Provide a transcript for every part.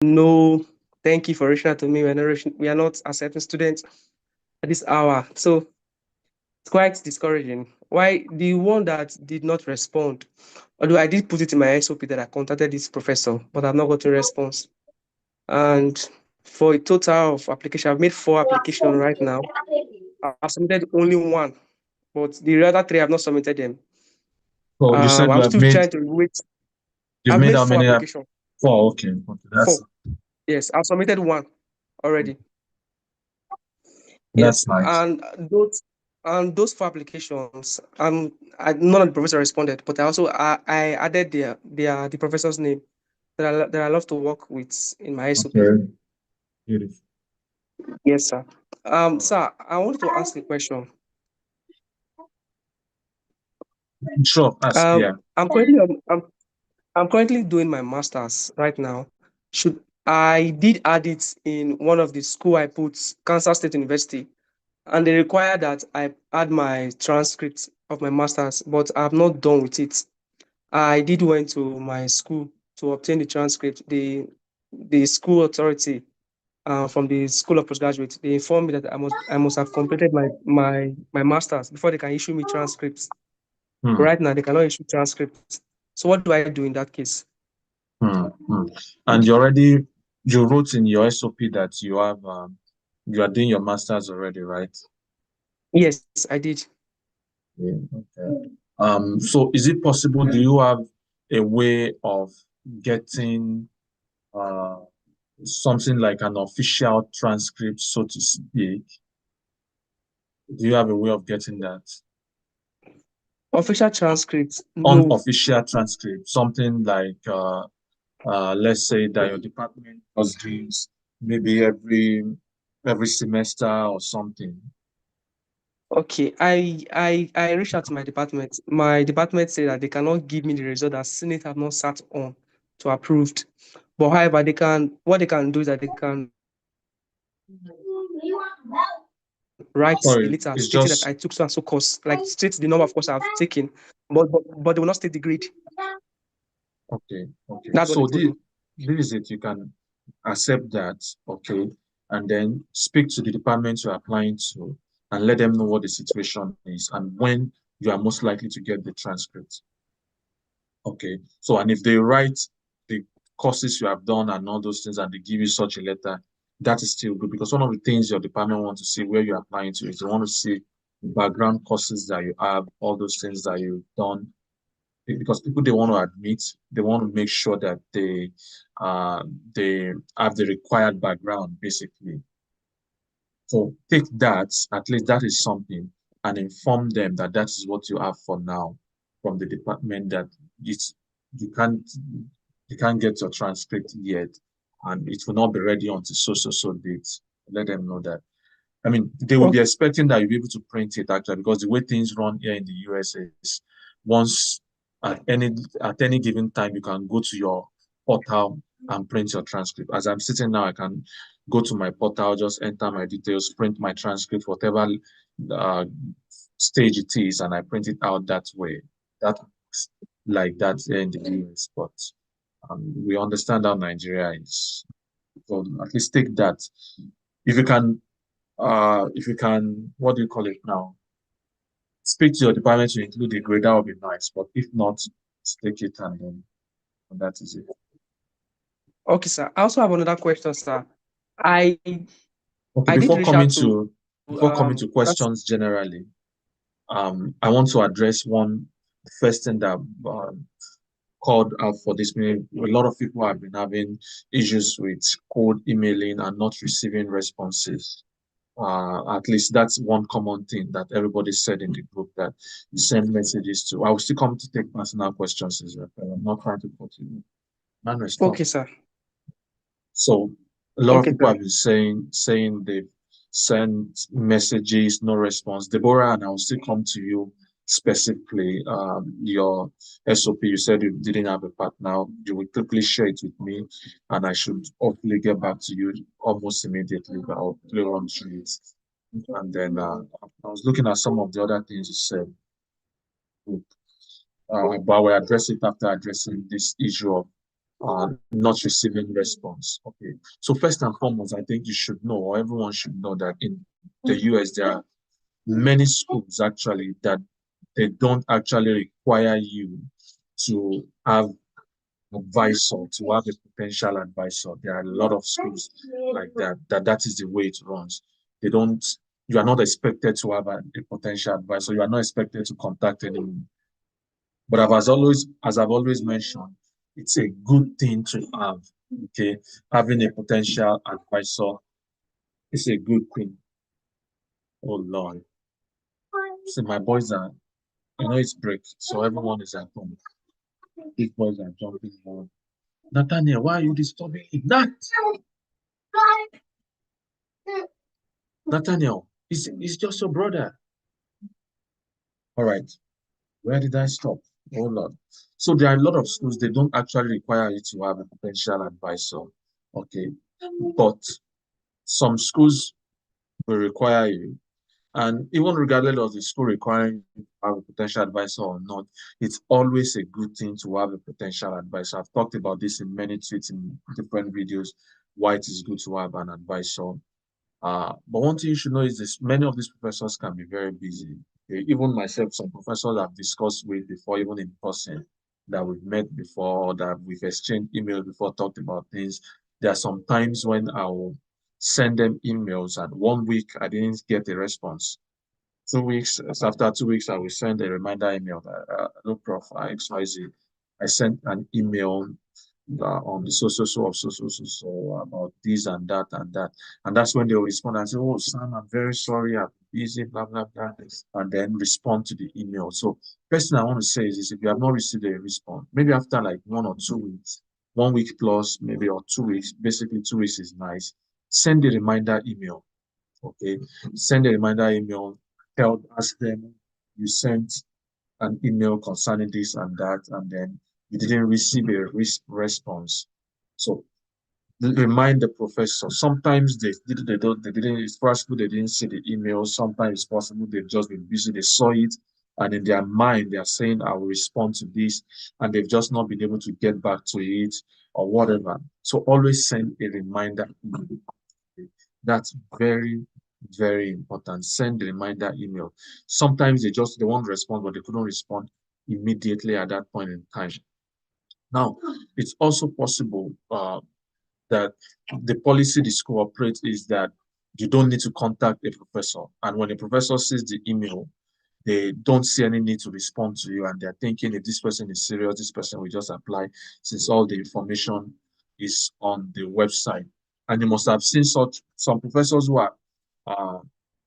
No, thank you for reaching out to me. We are not accepting students at this hour. So it's quite discouraging. Why the one that did not respond, although I did put it in my SOP that I contacted this professor, but I've not got a response. And for a total of application, I've made 4 applications right now. I've submitted only one, but the other three I've not submitted them. So you said I'm still trying to wait. you've I've made made how four many? applications. Four. Okay, okay, Four. Yes, I've submitted one already. that's Yes, nice. and those 4 applications, none of the professor responded, but I added the professor's name that I love to work with in my SOP. Okay, beautiful. Yes, sir. Sir, I wanted to ask a question. Sure, ask. Yeah. I'm currently I'm currently doing my master's right now. Should I did add it in one of the school I put, Kansas State University, and they require that I add my transcript of my master's, but I've not done with it. I did went to my school to obtain the transcript. The school authority from the School of Postgraduate, they informed me that I must have completed my master's before they can issue me transcripts. Hmm, Right now, they cannot issue transcripts. So what do I do in that case? hmm. And you wrote in your SOP that you are doing your master's already, right? Yes, I did. Yeah. Okay. So is it possible, do you have a way of getting uh something like an official transcript, so to speak? Do you have a way of getting that? Official transcripts? No. Unofficial transcript, something like let's say that your department does this maybe every semester or something. Okay, I reached out to my department. My department said that they cannot give me the result that Senate have not sat on to approved. But however, what they can do is that they can write a Sorry, letter it's stating that just I took so and so course, like state the number of course I've taken, but they will not state the grade. okay. Okay, That's what they so told this me. this is it. You can accept that, okay, and then speak to the department you're applying to and let them know what the situation is and when you are most likely to get the transcript. Okay. So, and if they write the courses you have done and all those things and they give you such a letter, that is still good because one of the things your department want to see where you're applying to is they want to see the background courses that you have, all those things that you've done. Because people they want to admit, they want to make sure that they have the required background, basically. So take that, at least that is something, and inform them that that is what you have for now from the department that it's you can't you can't get your transcript yet, and it will not be ready until so date. Let them know that. I mean, they will be Okay. expecting that you'll be able to print it actually, because the way things run here in the US is once at any at any given time you can go to your portal and print your transcript. As I'm sitting now, I can go to my portal, just enter my details, print my transcript, whatever uh, stage it is, and I print it out that way. That works like that here in the US, but we understand how Nigeria is. So at least take that. If you can what do you call it now? Speak to your department to include the grade, that would be nice. But if not, just take it and that is it. Okay, sir. I also have another question, sir. I Okay, I did reach out to before coming to that's questions generally, I want to address one first thing that called out for this meeting. A lot of people have been having issues with cold emailing and not receiving responses. At least that's one common thing that everybody said in the group that you send messages to. I will still come to take personal questions as well. I'm not trying to put you man stop. okay, sir. So a lot of Okay, people sir. have been saying they've sent messages, no response. Deborah, and I will still come to you specifically. Your SOP, you said you didn't have a partner. You will quickly share it with me, and I should hopefully get back to you almost immediately. But I'll quickly run through it. And then I was looking at some of the other things you said, but we'll address it after addressing this issue of not receiving response. Okay. So first and foremost, I think you should know, or everyone should know that in the US, there are many schools actually that they don't actually require you to have advisor, to have a potential advisor. There are a lot of schools like that is the way it runs. They don't, you are not expected to have a potential advisor. You are not expected to contact anyone. But as I've always mentioned, it's a good thing to have. Okay, having a potential advisor is a good thing. Oh Lord, see my boys are. I know it's break, so everyone is at home. Big boys are jumping around. Nathaniel, why are you disturbing me? Nathaniel, it's just your brother. All right, where did I stop? Oh Lord. So there are a lot of schools, they don't actually require you to have a potential advisor. Okay. But some schools will require you. And even regardless of the school requiring you to have a potential advisor or not, it's always a good thing to have a potential advisor. I've talked about this in many tweets in different videos, why it is good to have an advisor. But one thing you should know is this, many of these professors can be very busy. Even myself, some professors I've discussed with before, even in person, that we've met before, that we've exchanged emails before, talked about things. There are some times when I'll send them emails and 1 week I didn't get a response. 2 weeks, after 2 weeks, I will send a reminder email that, no prof, XYZ. I sent an email on the so of so about this and that and that. And that's when they'll respond and say, oh, Sam, I'm very sorry, I'm busy, blah, blah, blah, and then respond to the email. So first thing I want to say is if you have not received a response, maybe after like 1 or 2 weeks, 1 week plus, maybe, or 2 weeks, basically 2 weeks is nice, send a reminder email. Okay, send a reminder email, ask them you sent an email concerning this and that, and then you didn't receive a response. So remind the professor. Sometimes they didn't, it's possible they didn't see the email. Sometimes it's possible they've just been busy, they saw it, and in their mind they are saying I will respond to this, and they've just not been able to get back to it or whatever. So always send a reminder email. That's very, very important. Send the reminder email. Sometimes they won't respond, but they couldn't respond immediately at that point in time. Now, it's also possible that the policy the school operates is that you don't need to contact a professor. And when a professor sees the email, they don't see any need to respond to you, and they're thinking if this person is serious, this person will just apply since all the information is on the website. And you must have seen such some professors uh,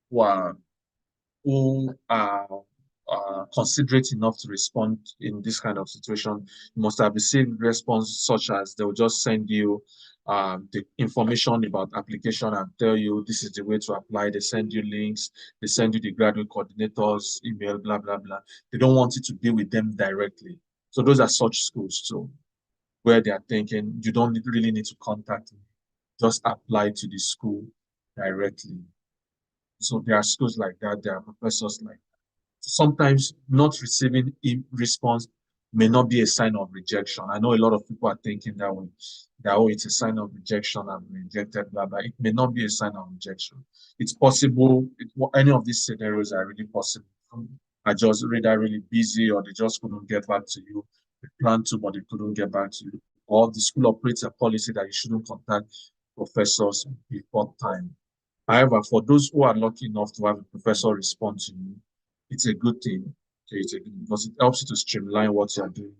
who are who are considerate enough to respond in this kind of situation. You must have received response such as they will just send you the information about application and tell you this is the way to apply. They send you links, they send you the graduate coordinator's email, blah, blah, blah. They don't want you to deal with them directly. So those are such schools too, where they are thinking you don't really need to contact me. Just apply to the school directly. So there are schools like that, there are professors like that. Sometimes not receiving response may not be a sign of rejection. I know a lot of people are thinking that way, that oh, it's a sign of rejection, I'm rejected, blah, blah. It may not be a sign of rejection. It's possible, any of these scenarios are really possible. Are just really busy, or they just couldn't get back to you. They planned to, but they couldn't get back to you. Or the school operates a policy that you shouldn't contact professors before time. However, for those who are lucky enough to have a professor respond to you, it's a good thing. Okay, because it helps you to streamline what you're doing.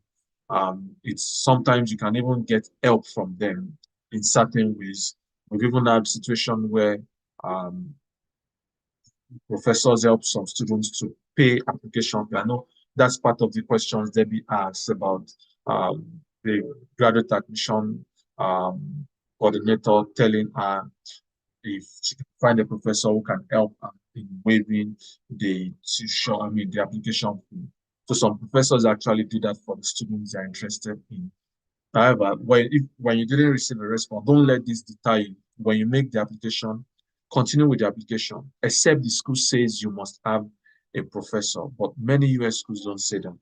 It's sometimes you can even get help from them in certain ways. We've even had a situation where um, professors help some students to pay application fee. I know that's part of the questions Debbie asked about the graduate admission coordinator telling her if she can find a professor who can help her in waiving the tuition, I mean, the application fee. So some professors actually do that for the students they're interested in. However, when you didn't receive a response, don't let this deter you. When you make the application, continue with the application, except the school says you must have a professor. But many US schools don't say that.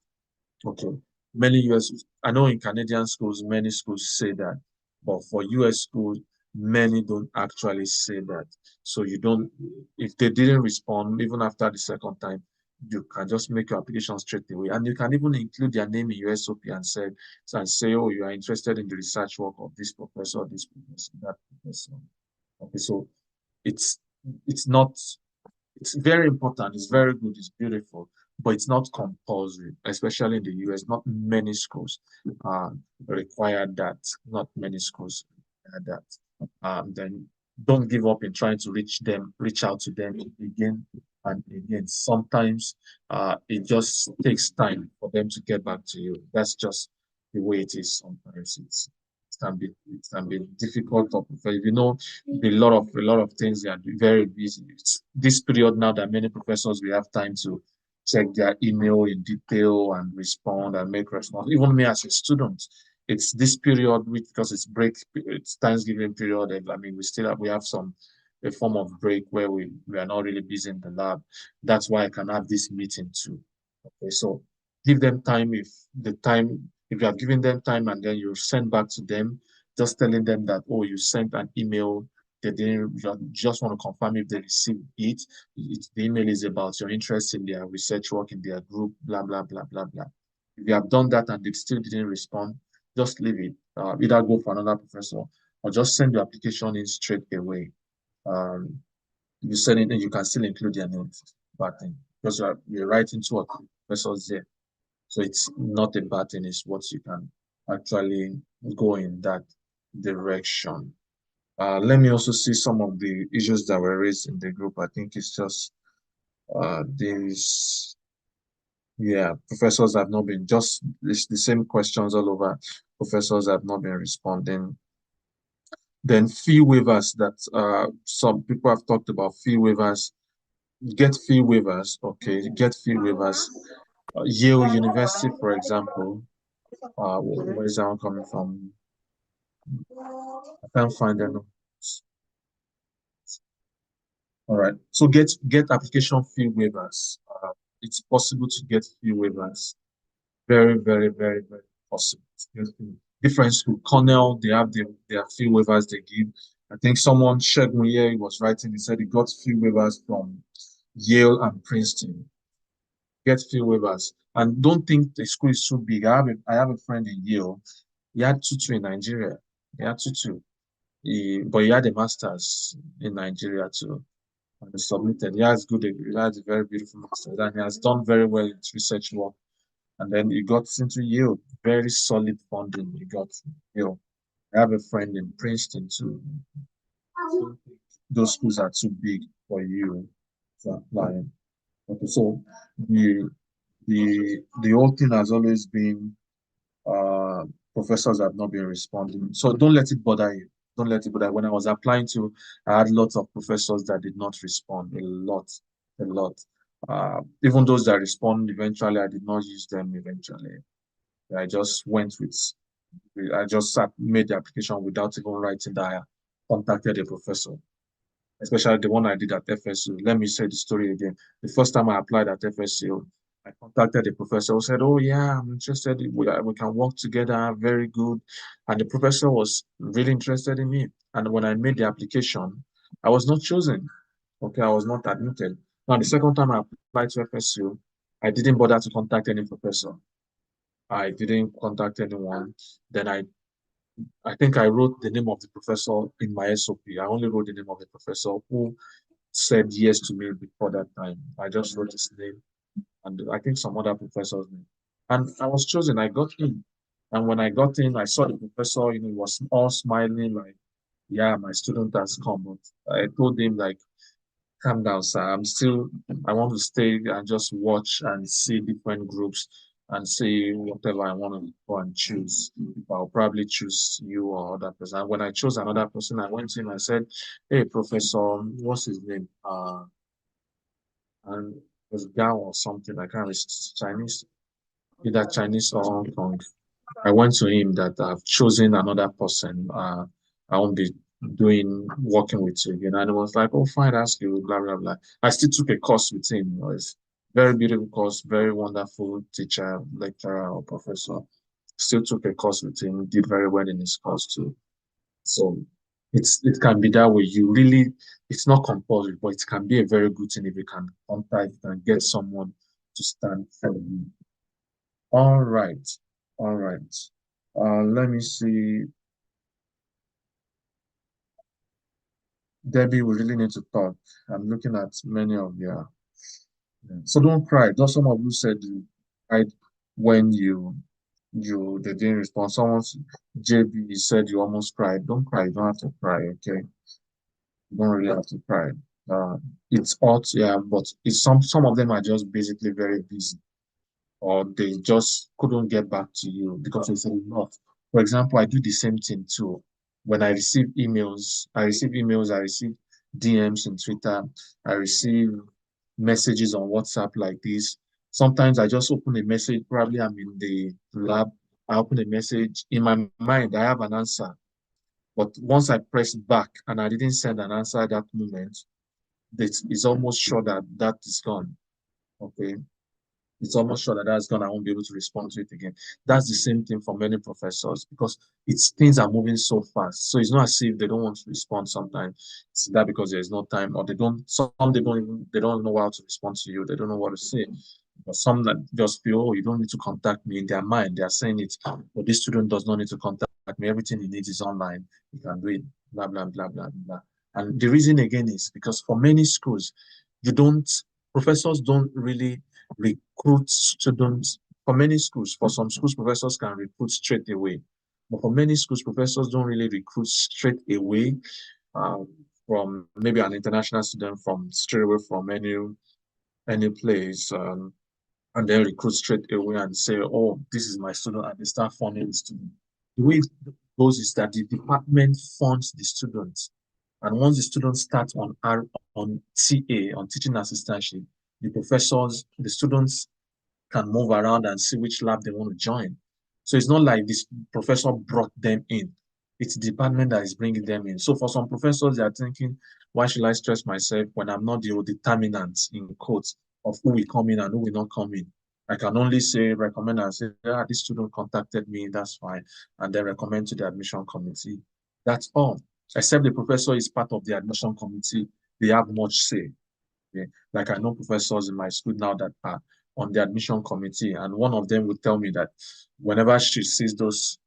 Okay. Many US I know in Canadian schools, many schools say that, but for US schools, many don't actually say that. So you don't, if they didn't respond, even after the second time, you can just make your application straight away. And you can even include their name in your SOP and say, oh, you are interested in the research work of this professor, that professor. Okay, so it's it's not it's very important, it's very good, it's beautiful, but it's not compulsory, especially in the US. Not many schools require that. Not many schools require that. Then don't give up in trying to reach out to them again and again. Sometimes it just takes time for them to get back to you. That's just the way it is sometimes. It can be difficult or you know a lot of things. They are very busy. It's this period now that many professors we have time to check their email in detail and respond and make response. Even me as a student, it's this period because it's break, it's Thanksgiving period. And I mean, we have some a form of break where we are not really busy in the lab. That's why I can have this meeting too. Okay, so give them time if you have given them time and then you send back to them, just telling them that, oh, you sent an email, they didn't, you just want to confirm if they received the email is about your interest in their research work in their group, blah, blah, blah, blah, blah. If you have done that and they still didn't respond, just leave it. Either go for another professor or just send your application in straight away. Um, you send it and you can still include their names, bad thing, because you're writing to a professors there. So it's not a bad thing, it's what you can actually go in that direction. Let me also see some of the issues that were raised in the group. I think it's just these, yeah, professors have not been just it's the same questions all over. Professors have not been responding. Then fee waivers that some people have talked about fee waivers. Get fee waivers, okay, get fee waivers. Yale University, for example, where is that one coming from? I can't find them. All right. So get application fee waivers. It's possible to get fee waivers. Very, very, very, very possible. Different school. Cornell, they have their fee waivers they give. I think someone Shegun here was writing. He said he got fee waivers from Yale and Princeton. Get fee waivers, and don't think the school is too big. I have a friend in Yale. He had tutu in Nigeria. He had tutu. But he had a master's in Nigeria too. And he submitted. He has a very beautiful master's, and he has done very well in his research work. And then he got into Yale, very solid funding. He got from Yale. I have a friend in Princeton too. So those schools are too big for you to apply. Okay, so the the whole thing has always been uh, professors have not been responding. So don't let it bother you. Don't let it bother. When I was applying to, I had lots of professors that did not respond. A lot, a lot. Even those that respond eventually, I did not use them eventually. I just went with, I just made the application without even writing that I contacted a professor, especially the one I did at FSU. Let me say the story again. The first time I applied at FSU, I contacted the professor who said, oh, yeah, I'm interested. We can work together. Very good. And the professor was really interested in me. And when I made the application, I was not chosen. Okay, I was not admitted. Now, the second time I applied to FSU, I didn't bother to contact any professor. I didn't contact anyone. Then I think I wrote the name of the professor in my SOP. I only wrote the name of the professor who said yes to me before that time. I just wrote his name and I think some other professor's name. And I was chosen. I got in. And when I got in, I saw the professor, he was all smiling, like, yeah, my student has come. But I told him, like, calm down, sir. I want to stay and just watch and see different groups and see whatever I want to go and choose. I'll probably choose you or other person. And when I chose another person, I went in and I said, hey, Professor, what's his name? And it was Gao or something. I can't remember. It's Chinese, either Chinese or Hong Kong. I went to him that I've chosen another person. I won't be working with you again. And he was like, oh, fine, that's you, blah, blah, blah. I still took a course with him. It was very beautiful course, very wonderful teacher, lecturer, or professor. still took a course with him, did very well in his course too. So it can be that way. You really, it's not compulsory, but it can be a very good thing if you can contact and get someone to stand for you. All right. All right. Let me see. Debbie, we really need to talk. I'm looking at many of your. So don't cry. Though some of you said you cried when they didn't respond. Someone's JB said you almost cried. Don't cry. You don't have to cry. Okay. You don't really have to cry. Uh, it's odd, yeah, but it's some of them are just basically very busy, or they just couldn't get back to you because it's a lot. For example, I do the same thing too. When I receive DMs on Twitter, I receive messages on WhatsApp like this. Sometimes I just open a message, probably I'm in the lab, I open a message. In my mind, I have an answer. But once I press back and I didn't send an answer at that moment, it's almost sure that that is gone. Okay, it's almost sure that that's gone. I won't be able to respond to it again. That's the same thing for many professors because it's things are moving so fast. So it's not as if they don't want to respond sometimes. It's that because there's no time or they don't know how to respond to you. They don't know what to say. But some that just feel, oh, you don't need to contact me in their mind. They are saying it, but this student does not need to contact me. Everything he needs is online. He can do it, blah, blah, blah, blah, blah. And the reason again is because for many schools, you don't professors don't really recruit students for many schools. For some schools, professors can recruit straight away. But for many schools, professors don't really recruit straight away um, from maybe an international student from straight away from any place. And then recruit straight away and say, oh, this is my student, and they start funding the student. The way it goes is that the department funds the students. And once the students start on TA, on teaching assistantship, the students can move around and see which lab they want to join. So it's not like this professor brought them in. It's the department that is bringing them in. So for some professors, they are thinking, why should I stress myself when I'm not the determinant in quotes of who will come in and who will not come in? I can only say, recommend and say, yeah, this student contacted me, that's fine. And then recommend to the admission committee. That's all. Except the professor is part of the admission committee, they have much say. Yeah. Like I know professors in my school now that are on the admission committee, and one of them would tell me that whenever she sees those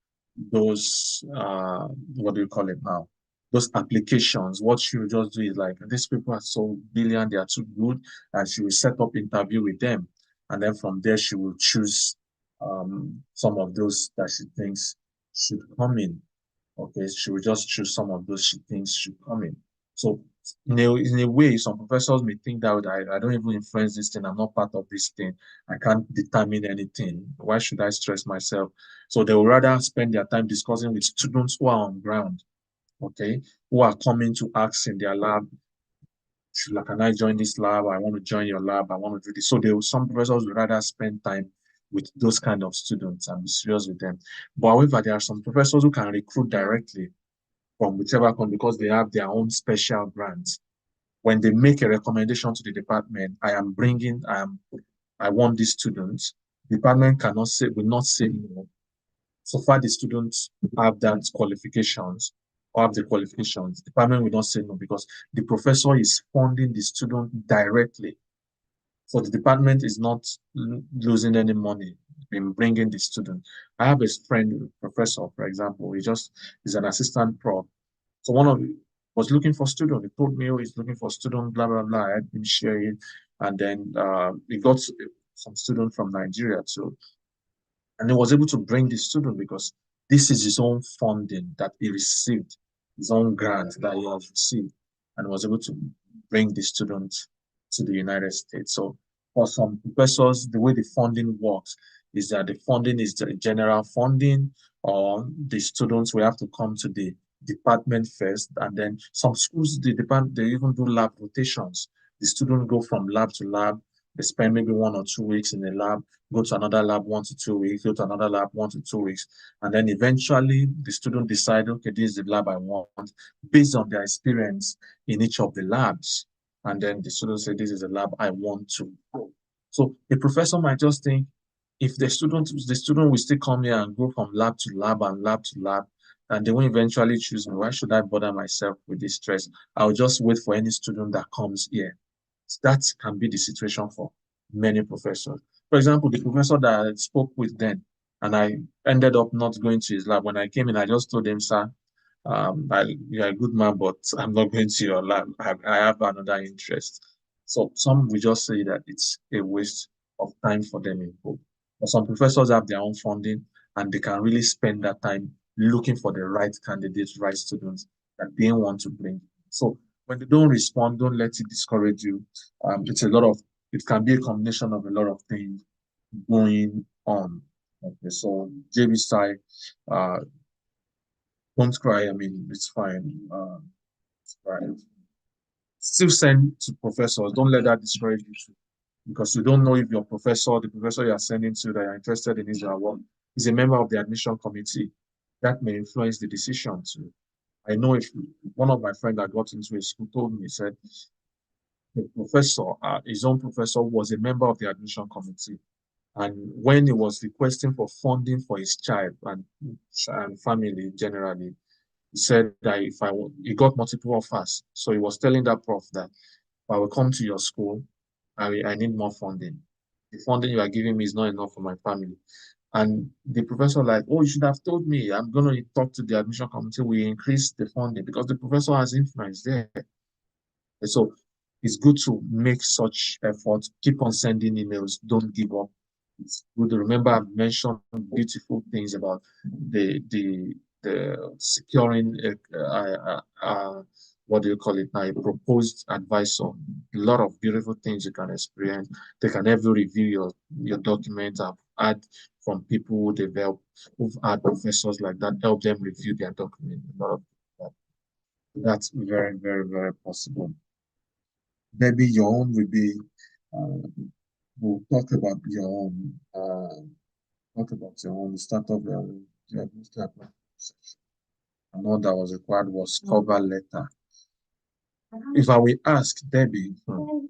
what do you call it now? Those applications, what she will just do is like these people are so brilliant, they are too good, and she will set up interview with them. And then from there she will choose some of those that she thinks should come in. Okay, she will just choose some of those she thinks should come in. So in a way, some professors may think that I don't even influence this thing. I'm not part of this thing. I can't determine anything. Why should I stress myself? So they would rather spend their time discussing with students who are on ground, okay, who are coming to ask in their lab, can I join this lab? I want to join your lab. I want to do this. So some professors would rather spend time with those kind of students and be serious with them. But however, there are some professors who can recruit directly from whichever company because they have their own special brands. When they make a recommendation to the department, I want these students. The department will not say no. So far the students have that qualifications or have the qualifications, the department will not say no because the professor is funding the student directly. So the department is not losing any money in bringing the student. I have a friend, professor, for example, he's an assistant prof. So one of was looking for student. He told me, oh, he's looking for student, blah, blah, blah. I had been sharing. And then he got some student from Nigeria too. And he was able to bring the student because this is his own funding that he received, his own grant that he has received, and was able to bring the student to the United States. So for some professors, the way the funding works is that the funding is the general funding, or the students will have to come to the department first, and then some schools, they even do lab rotations. The students go from lab to lab. They spend maybe 1 or 2 weeks in the lab, go to another lab 1 to 2 weeks, go to another lab 1 to 2 weeks. And then eventually the student decide, okay, this is the lab I want based on their experience in each of the labs. And then the student say, this is the lab I want to go. So the professor might just think, if the student will still come here and go from lab to lab and lab to lab, and they will eventually choose me, why should I bother myself with this stress? I'll just wait for any student that comes here. That can be the situation for many professors. For example, the professor that I spoke with then, and I ended up not going to his lab. When I came in, I just told him, sir, you're a good man, but I'm not going to your lab. I have another interest. So some will just say that it's a waste of time for them in book. But some professors have their own funding and they can really spend that time looking for the right candidates, right students that they want to bring. So when they don't respond, don't let it discourage you. It can be a combination of a lot of things going on. Okay, so JB side, uh, don't cry. I mean, it's fine. Right. Still send to professors. Don't let that discourage you too, because you don't know if your professor, the professor you are sending to that you're interested in his work, is a member of the admission committee. That may influence the decision too. I know if one of my friends that got into a school told me, he said the professor, his own professor, was a member of the admission committee. And when he was requesting for funding for his child and family generally, he said that he got multiple offers. So he was telling that prof that if I will come to your school, I need more funding. The funding you are giving me is not enough for my family. And the professor like, oh, you should have told me. I'm going to talk to the admission committee. We increase the funding because the professor has influence there. And so it's good to make such efforts. Keep on sending emails. Don't give up. It's good to remember I've mentioned beautiful things about the securing what do you call it now, a proposed advisor. A lot of beautiful things you can experience. They can help you review your documents. I've had from people who've had professors like that help them review their document. A lot of that. That's very, very, very possible. Maybe your own will be, uh, we'll talk about your own, talk about your own start of your start of section. And all that was required was cover letter. If I will ask Debbie, okay,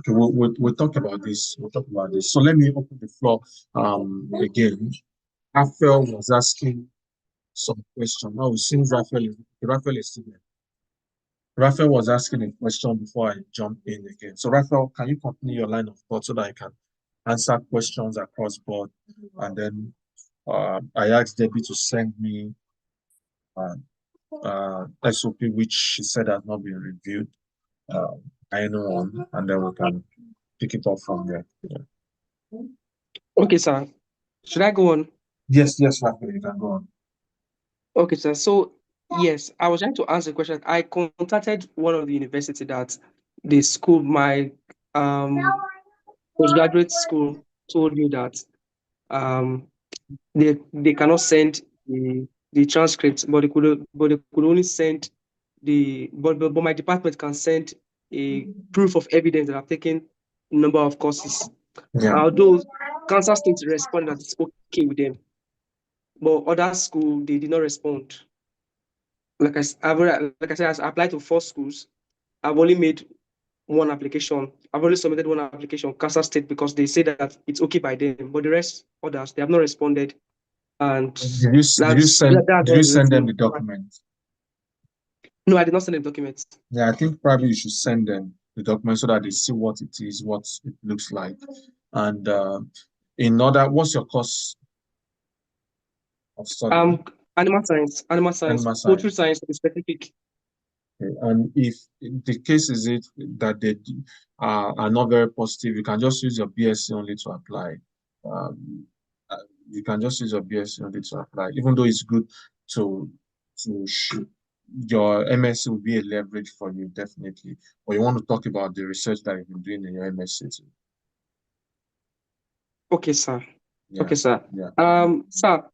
we'll talk about this. We'll talk about this. So let me open the floor again. Raphael was asking some question. Now it seems Raphael is still there. Raphael was asking a question before I jump in again. So Raphael, can you continue your line of thought so that I can answer questions across board? And then I asked Debbie to send me uh, SOP, which she said has not been reviewed uh, by anyone, and then we can pick it up from there. Yeah. Okay, sir. Should I go on? Yes, yes, Raphael, you can go on. Okay, sir. So yes, I was trying to answer the question. I contacted one of the university that the school, my postgraduate school, told me that um they cannot send the transcript, but they could only send but my department can send a proof of evidence that I've taken a number of courses. Yeah. Although Kansas State responded that it's okay with them, but other school they did not respond. Like I said, I applied to 4 schools. I've only made one application. I've only submitted one application, Kansas State, because they say that it's okay by them. But the rest, others, they have not responded, and Did you did you send that's did why you the rest. send them the document? No, I did not send the documents. Yeah, I think probably you should send them the document so that they see what it is, what it looks like. And in order, what's your course of study? Animal science, Animal poultry science. science to be specific. Okay. And if the case is it that they are not very positive, you can just use your BSc only to apply. Um, uh, you can just use your BSc only to apply, even though it's good to shoot. Your MSc will be a leverage for you, definitely. But you want to talk about the research that you've been doing in your MSc too. Okay, sir. Yeah, Okay, sir. yeah. Sir,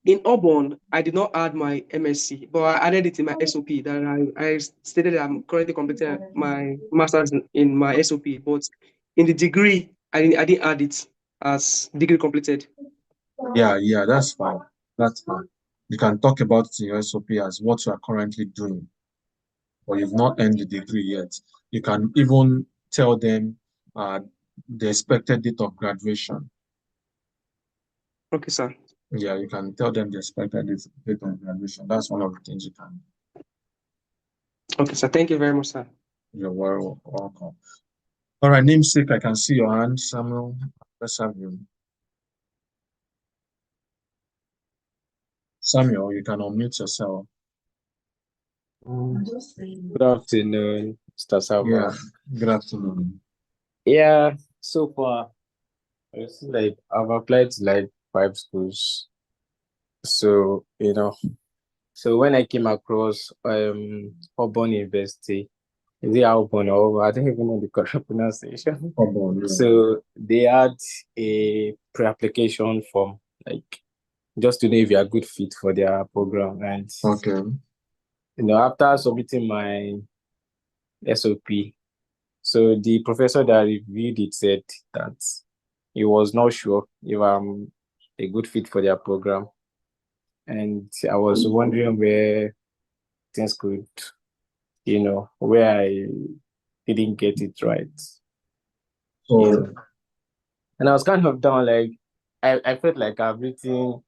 in Auburn, I did not add my MSc, but I added it in my SOP. That I stated that I'm currently completing my master's in my SOP, but in the degree, I didn't add it as degree completed. Yeah, yeah, that's fine. That's fine. You can talk about it in your SOP as what you are currently doing, but you've not earned the degree yet. You can even tell them the expected date of graduation. Okay, sir. Yeah, you can tell them the expected date of graduation. That's one of the things you can. Okay, sir. Thank you very much, sir. You're welcome. All right, namesake, I can see your hand, Samuel. Let's have you. Samuel, you can unmute yourself. Good afternoon, Mr. Yeah, Samuel. good afternoon. Yeah, so far, it's like I've applied to like 5 schools. So, so when I came across Auburn University, is it Auburn or I don't even know the correct pronunciation. Come on, yeah. So they had a pre-application form, like just to know if you are good fit for their program. And Okay. after submitting my SOP, so the professor that reviewed it said that he was not sure if I'm a good fit for their program. And I was wondering where things could, where I didn't get it right. So, And I was kind of down, like, I felt like I've written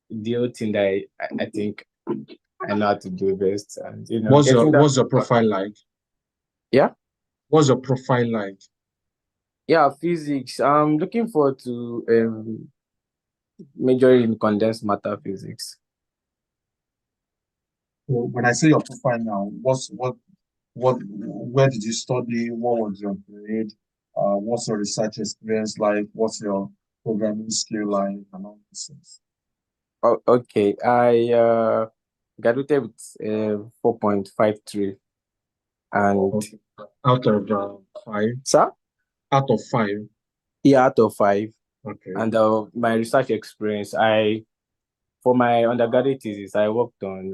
the whole thing that I think I know how to do best. And, getting that. what's your profile like? Yeah. What's your profile like? Yeah, physics. I'm looking forward to majoring in condensed matter physics. So when I say your profile now, where did you study? What was your grade? What's your research experience like? What's your programming skill like? And all these things. Oh, okay. I graduated with 4.53, and Okay. Out of 5? sir, Out of 5? yeah, out of 5. Okay. And my research experience, for my undergraduate thesis, I worked on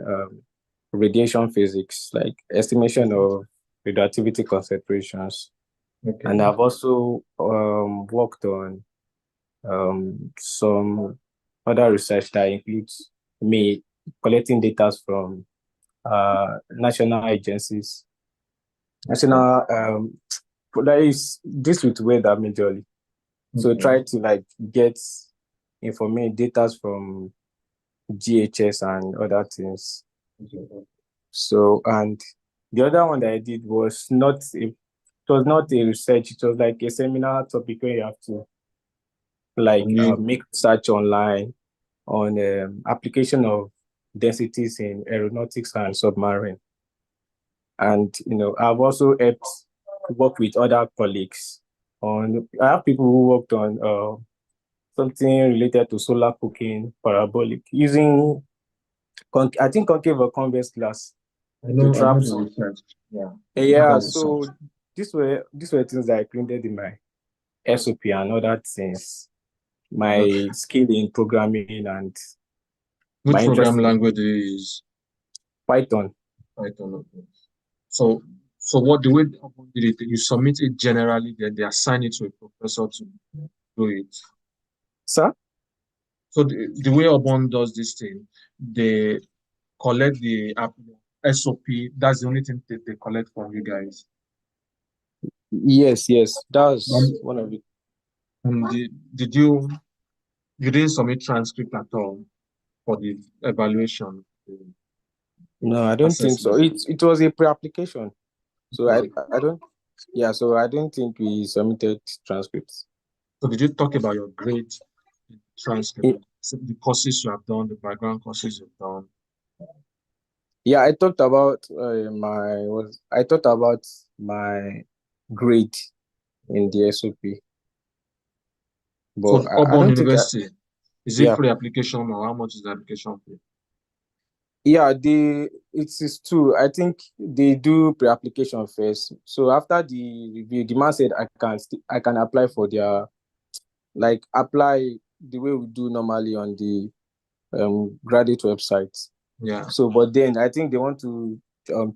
radiation physics, like estimation of radioactivity concentrations, Okay. and I've also worked on some other research that includes me collecting data from national agencies, national that is this with weather majorly. So Okay. try to like get information data from GHS and other things. Okay. So, and the other one that I did it was not a research, it was like a seminar topic where you have to like And you, make research online on application of densities in aeronautics and submarine. And I've also helped work with other colleagues on. I have people who worked on something related to solar cooking parabolic using I think concave or convex glass to I know trap the some. research. Yeah. I know Yeah, that research. so these were things that I included in my SOP and other things. Okay. My skill in programming and Which my interest programming in language do you use? Python. Python. Okay. So, what the way Upon did it, you submit it generally, then they assign it to a professor to do it. Sir? So the way Upon does this thing, they collect the SOP. That's the only thing that they collect from you guys. Yes, that's Um, one of it. did you didn't submit transcript at all for the evaluation, the No, I don't think so. assessment? It was a pre-application. So Was I it? I don't yeah, so I don't think we submitted transcripts. So did you talk about your grade transcript, Y- so the courses you have done, the background courses you've done? Yeah, I talked about my grade in the SOP, but For I Auburn don't think University, is it yeah. free application or how much is the application fee? Yeah, it is true. I think they do pre-application first. So after the review, the man said I can apply for their like apply the way we do normally on the graduate website. Yeah. So, but then I think they want to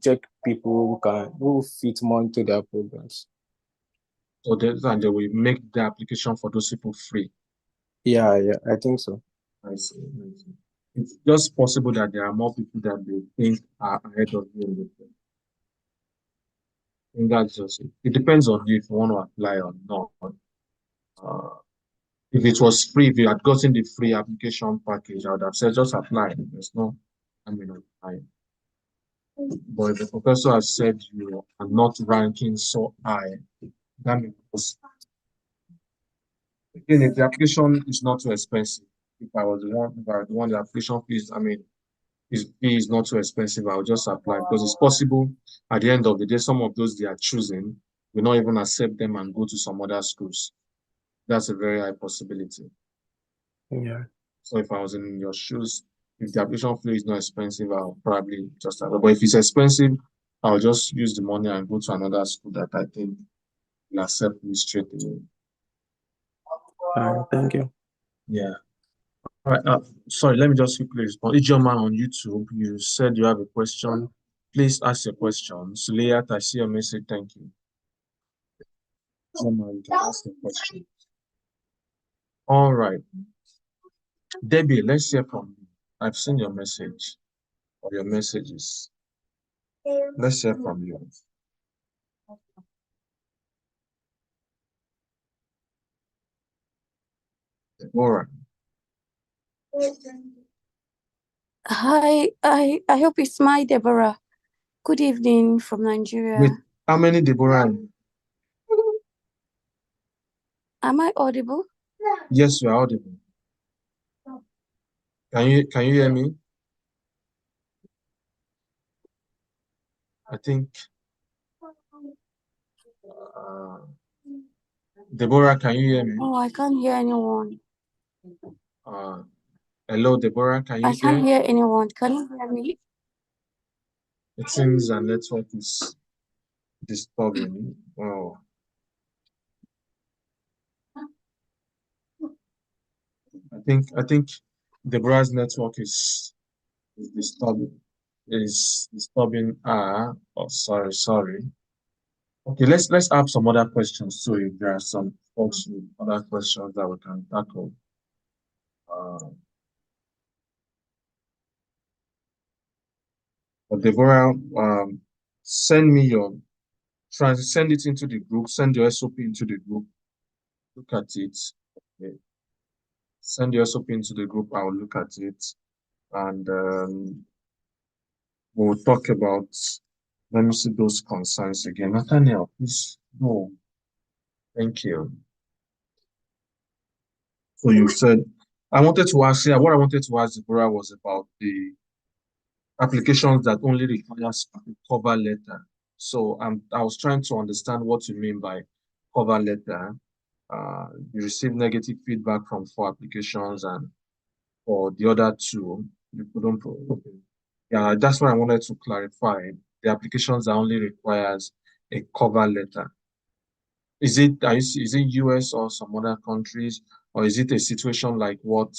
check people who fit more into their programs. So and they will make the application for those people free. Yeah, I think so. I see. I see. It's just possible that there are more people that they think are ahead of you in the field. And that's just it. It depends on you if you want to apply or not. Uh, if it was free, if you had gotten the free application package, I would have said just apply. There's no, I mean, apply. But if the professor has said you are not ranking so high, that means again, if the application is not too expensive, if I was the one, the application fees, I mean, his fee is not too expensive, I'll just apply because it's possible at the end of the day, some of those they are choosing will not even accept them and go to some other schools. That's a very high possibility. Yeah. So if I was in your shoes, if the application fee is not expensive, I'll probably just apply. But if it's expensive, I'll just use the money and go to another school that I think will accept me straight away. Thank you. Yeah. All right. Sorry, let me just quickly respond. Ijoma on YouTube, you said you have a question. Please ask your question. Suliat, I see your message. Thank you. Ijoma, you can ask the question. All right. Debbie, let's hear from you. I've seen your message or your messages. Let's hear from you. Deborah. Hi, I hope it's my Deborah. Good evening from Nigeria. Wait, how many Deborah? Am I audible? Yes, you are audible. Can you hear me? I think Deborah, can you hear me? Oh, I can't hear anyone. Hello, Deborah, can you I can't hear anyone. Can you hear me? It seems our network is disturbing. Oh. I think Deborah's network is disturbing. Is disturbing. Oh, sorry. Okay, let's have some other questions too. If there are some folks with other questions that we can tackle. But Deborah, send me your send it into the group. Send your SOP into the group. Look at it. Okay. Send your SOP into the group. I'll look at it, and we'll talk about. Let me see those concerns again. Nathaniel, please no. Thank you. So you said I wanted to ask. Yeah, what I wanted to ask Deborah was about the applications that only requires a cover letter. So I was trying to understand what you mean by cover letter. You received negative feedback from 4 applications, and for the other 2, you couldn't. Okay. Yeah, that's what I wanted to clarify. The applications that only requires a cover letter. Is it US or some other countries, or is it a situation like what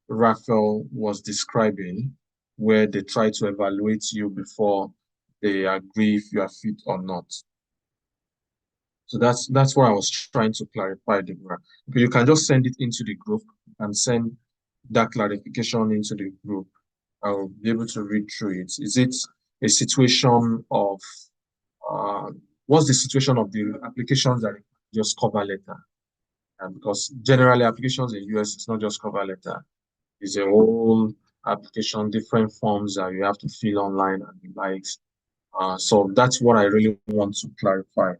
Raphael was describing, where they try to evaluate you before they agree if you are fit or not? So that's what I was trying to clarify, Deborah. Okay, you can just send it into the group and send that clarification into the group. I'll be able to read through it. Is it a situation of what's the situation of the applications that just cover letter? Because generally applications in US, it's not just cover letter. It's a whole application, different forms that you have to fill online and the likes. So that's what I really want to clarify.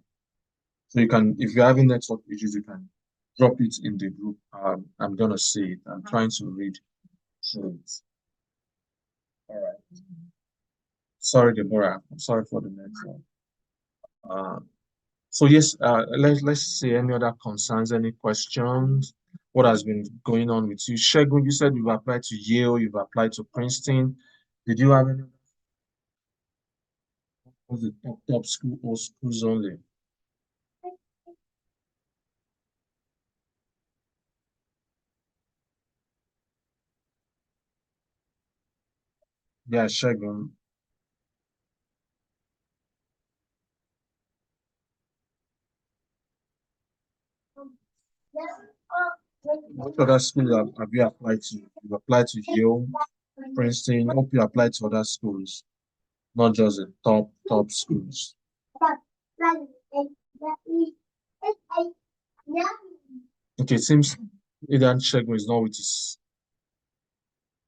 So you can, if you're having network issues, you can drop it in the group. I'm gonna see it. I'm trying to read through it. All right. Sorry, Deborah. I'm sorry for the network. So yes, let's see any other concerns, any questions. What has been going on with you? Shegun, you said you've applied to Yale, you've applied to Princeton. Did you have any? Was it top school or schools only? Yeah, Shegun. What other schools have you applied to? You've applied to Yale, Princeton. Hope you applied to other schools, not just the top schools. Okay, it seems either Shegun is not with his,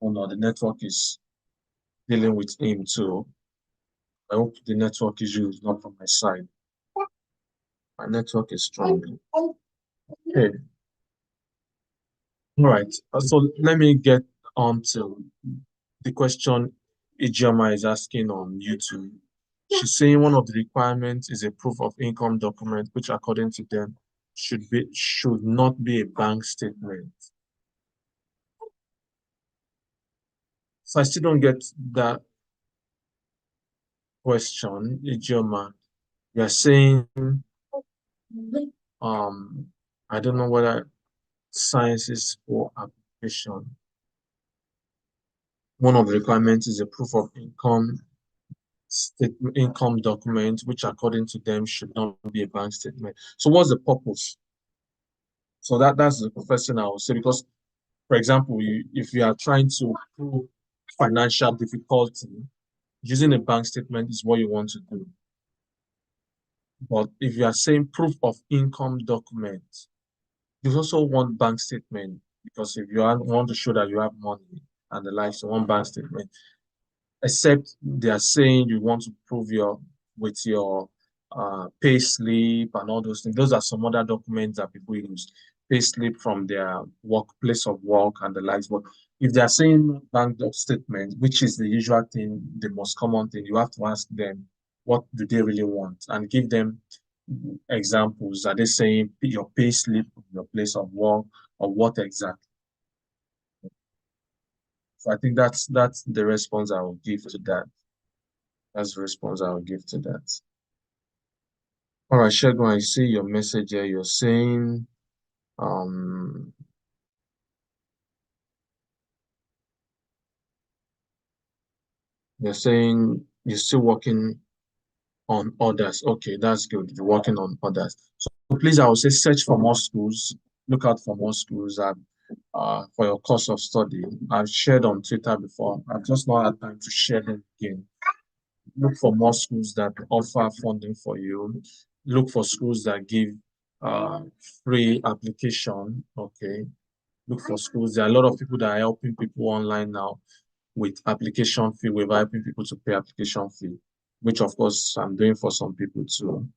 oh no, the network is dealing with him too. I hope the network issue is not from my side. My network is strong. Okay. All right. So let me get on to the question Ijoma is asking on YouTube. She's saying one of the requirements is a proof of income document, which according to them should not be a bank statement. So I still don't get that question, Ijoma. You're saying I don't know whether sciences for application. One of the requirements is a proof of income document, which according to them should not be a bank statement. So what's the purpose? So that's the first thing I would say, because for example, if you are trying to prove financial difficulty, using a bank statement is what you want to do. But if you are saying proof of income document, you also want bank statement, because if you want to show that you have money and the likes, you want bank statement. Except they are saying you want to prove with your pay slip and all those things. Those are some other documents that people use. Pay slip from their place of work and the likes. But if they are saying bank statement, which is the usual thing, the most common thing, you have to ask them what do they really want and give them examples. Are they saying your pay slip from your place of work, or what exactly? So I think that's the response I will give to that. That's the response I will give to that. All right, Shegun, I see your message here. You're saying, you're still working on others. Okay, that's good. You're working on others. So please, I would say search for more schools. Look out for more schools for your course of study. I've shared on Twitter before. I've just not had time to share them again. Look for more schools that offer funding for you. Look for schools that give free application. Okay. Look for schools. There are a lot of people that are helping people online now with application fee. We're helping people to pay application fee, which of course I'm doing for some people too.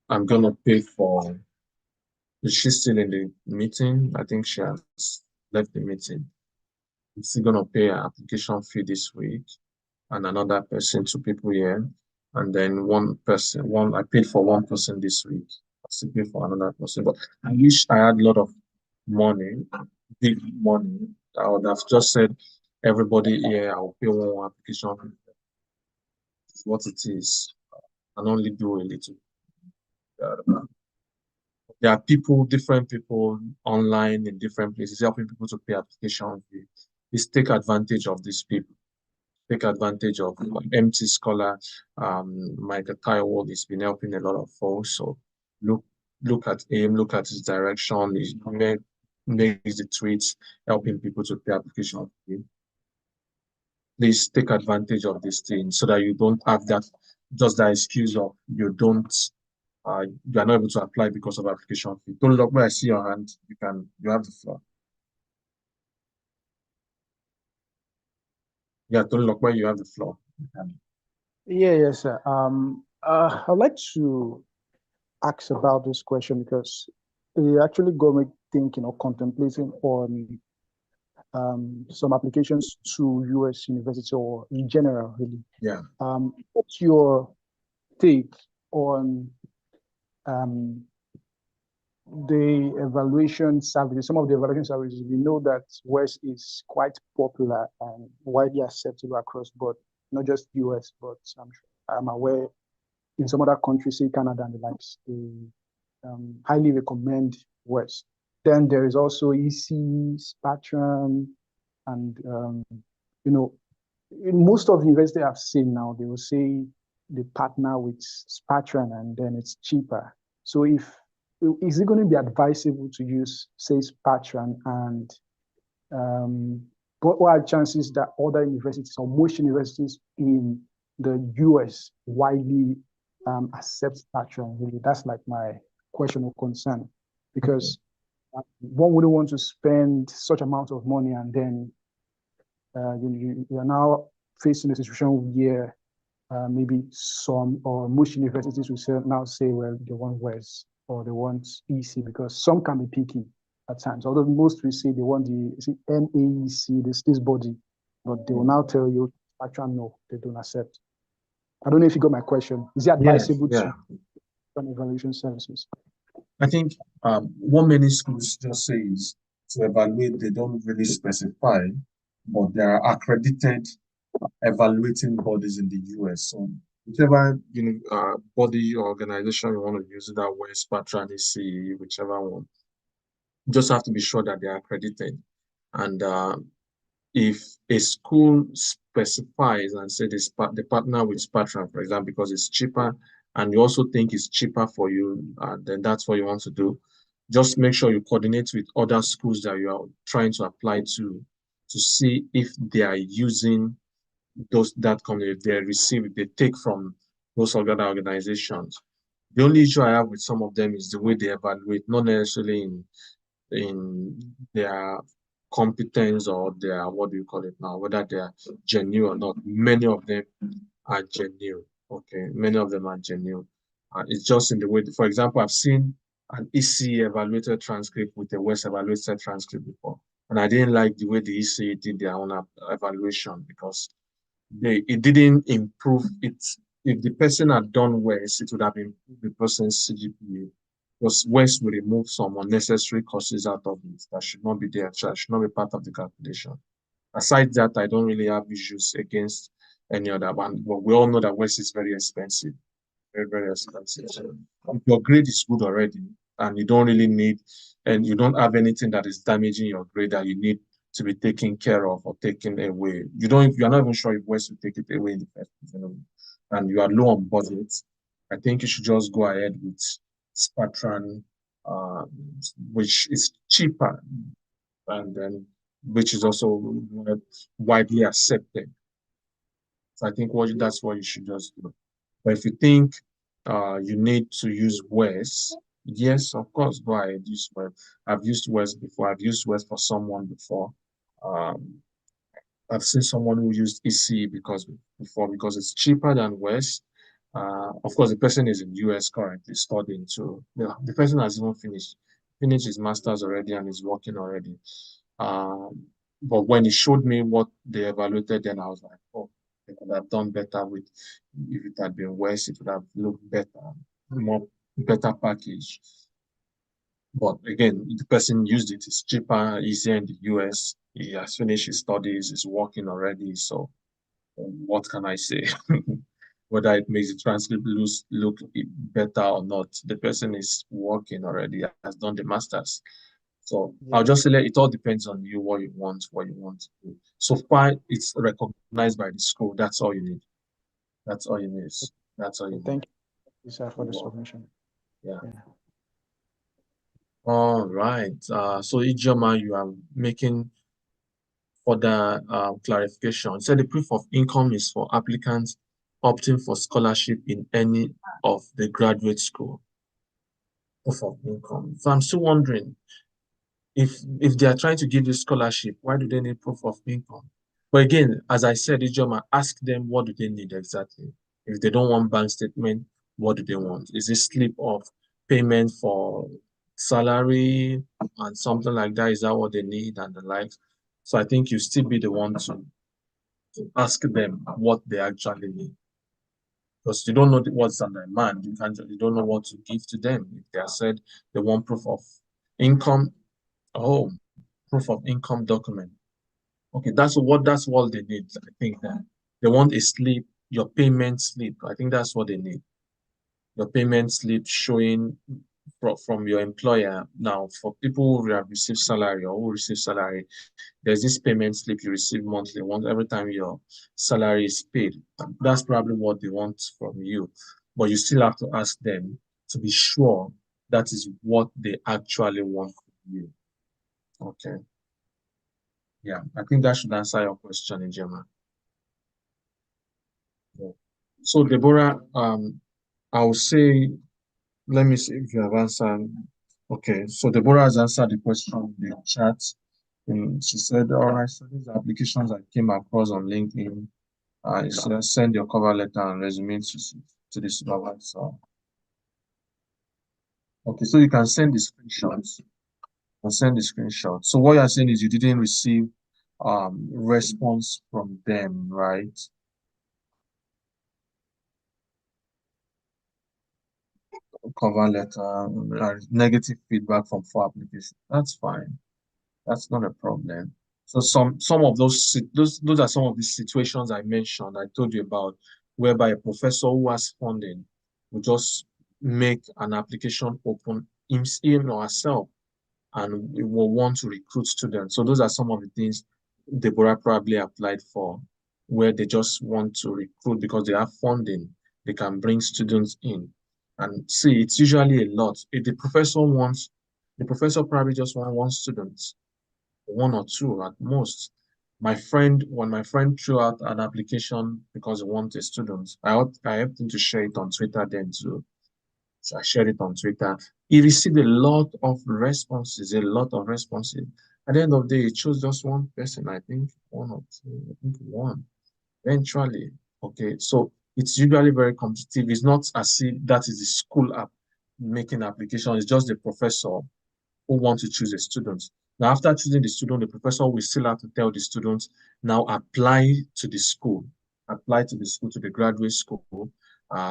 I'm gonna pay for. Is she still in the meeting? I think she has left the meeting. I'm still gonna pay an application fee this week, and another person, two people here, and then I paid for one person this week. I still pay for another person, but I wish I had a lot of money, big money. I would have just said, everybody here, I'll pay one application fee. It's what it is, and only do a little. There are different people online in different places, helping people to pay application fee. Please take advantage of these people. Take advantage of MT Scholar. Michael Taiwo has been helping a lot of folks. So look at him, look at his direction. He makes the tweets, helping people to pay application fee. Please take advantage of this thing so that you don't have that excuse of you are not able to apply because of application fee. Don't look where I see your hand. You have the floor. Yeah, don't look where you have the floor. Yes, sir. I'd like to ask about this question because it actually got me thinking or contemplating on some applications to US university or in general, really. Yeah. What's your take on the evaluation services? Some of the evaluation services, we know that West is quite popular and widely acceptable across board, not just US, but I'm aware in some other countries, say Canada and the likes, they highly recommend West. Then there is also EC, Spatran, and in most of the universities I've seen now, they will say they partner with Spatran and then it's cheaper. So is it going to be advisable to use, say, Spatran, and what are the chances that other universities or most universities in the US widely accept Patreon? Really, that's like my question or concern, because one wouldn't want to spend such amount of money and then you are now facing a situation where maybe some or most universities will now say, well, they want WES or they want EC, because some can be picky at times. Although most will say they want the NAEC, this body, but they will now tell you, actually, no, they don't accept. I don't know if you got my question. Is it advisable to run evaluation services? I think what many schools just say is to evaluate, they don't really specify, but there are accredited evaluating bodies in the US. So whichever body or organization you want to use, that WES, Patran, EC, whichever one, you just have to be sure that they are accredited. And if a school specifies and say the partner with Patran, for example, because it's cheaper, and you also think it's cheaper for you, then that's what you want to do. Just make sure you coordinate with other schools that you are trying to apply to see if they are using that company, if they take from those other organizations. The only issue I have with some of them is the way they evaluate, not necessarily in their competence or their, what do you call it now, whether they are genuine or not. Many of them are genuine. Okay, many of them are genuine. It's just in the way, for example, I've seen an EC evaluated transcript with a WES evaluated transcript before, and I didn't like the way the EC did their own evaluation, because it didn't improve it. If the person had done WES, it would have improved the person's CGPA, because WES will remove some unnecessary courses out of it that should not be there, should not be part of the calculation. Aside that, I don't really have issues against any other one, but we all know that WES is very expensive, very, very expensive. So if your grade is good already and you don't really need, and you don't have anything that is damaging your grade that you need to be taken care of or taken away, you're not even sure if WES will take it away in the first place, and you are low on budget, I think you should just go ahead with Spatran, which is cheaper, and then which is also widely accepted. So I think that's what you should just do. But if you think you need to use WES, yes, of course, go ahead, use WES. I've used WES before. I've used WES for someone before. I've seen someone who used EC because it's cheaper than WES. Of course, the person is in US currently studying, so the person has even finished his master's already and is working already. But when he showed me what they evaluated, then I was like, oh, they could have done better with, if it had been WES, it would have looked better, better package. But again, the person used it, it's cheaper, easier in the US. He has finished his studies, he's working already. So what can I say? Whether it makes the transcript look better or not, the person is working already, has done the master's. So I'll just say it all depends on you, what you want to do. So far, it's recognized by the school. That's all you need. That's all you need. That's all you need. Thank you, sir, for the submission. Yeah. All right. So Ijoma, you are making further clarification. So the proof of income is for applicants opting for scholarship in any of the graduate school. Proof of income. So I'm still wondering, if they are trying to give you scholarship, why do they need proof of income? But again, as I said, Ijoma, ask them, what do they need exactly? If they don't want bank statement, what do they want? Is it slip of payment for salary and something like that? Is that what they need and the like? So I think you still be the one to ask them what they actually need, because you don't know what's on their mind. You don't know what to give to them. If they have said they want proof of income, oh, proof of income document. Okay, that's what they need. I think that they want a slip, your payment slip. I think that's what they need. Your payment slip showing from your employer. Now, for people who have received salary or who receive salary, there's this payment slip you receive monthly, every time your salary is paid. That's probably what they want from you. But you still have to ask them to be sure that is what they actually want from you. Okay. Yeah, I think that should answer your question, Ijema. Yeah. So Deborah, I would say, let me see if you have answered. Okay, so Deborah has answered the question in the chat. And she said, all right, so these are applications I came across on LinkedIn. It says send your cover letter and resume to the supervisor. Okay, so you can send the screenshots. So what you're saying is you didn't receive response from them, right? Cover letter, negative feedback from 4 applications. That's fine. That's not a problem. So some of those are some of the situations I mentioned, I told you about, whereby a professor who has funding will just make an application open him or herself and we will want to recruit students. So those are some of the things Deborah probably applied for, where they just want to recruit because they have funding. They can bring students in. And see, it's usually a lot. If the professor probably just want one student, one or two at most. When my friend threw out an application because he wanted a student, I helped him to share it on Twitter then too. So I shared it on Twitter. He received a lot of responses, a lot of responses. At the end of the day, he chose just one person, I think one or two, I think one. Eventually, okay. So it's usually very competitive. It's not as if that is the school app making application. It's just the professor who want to choose a student. Now, after choosing the student, the professor will still have to tell the students, now apply to the school, to the graduate school.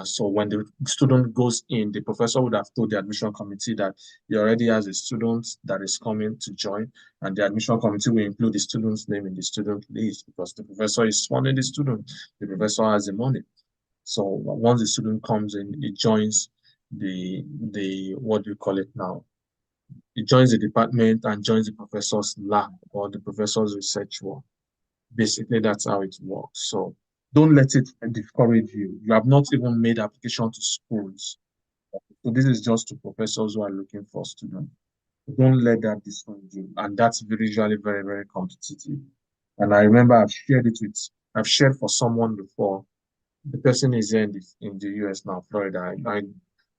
So when the student goes in, the professor would have told the admission committee that he already has a student that is coming to join, and the admission committee will include the student's name in the student list because the professor is funding the student. The professor has the money. So once the student comes in, he joins the what do you call it now? He joins the department and joins the professor's lab or the professor's research work. Basically, that's how it works. So don't let it discourage you. You have not even made application to schools. So this is just to professors who are looking for students. Don't let that discourage you. And that's usually very, very competitive. And I remember I've shared for someone before. The person is here in the US now, Florida.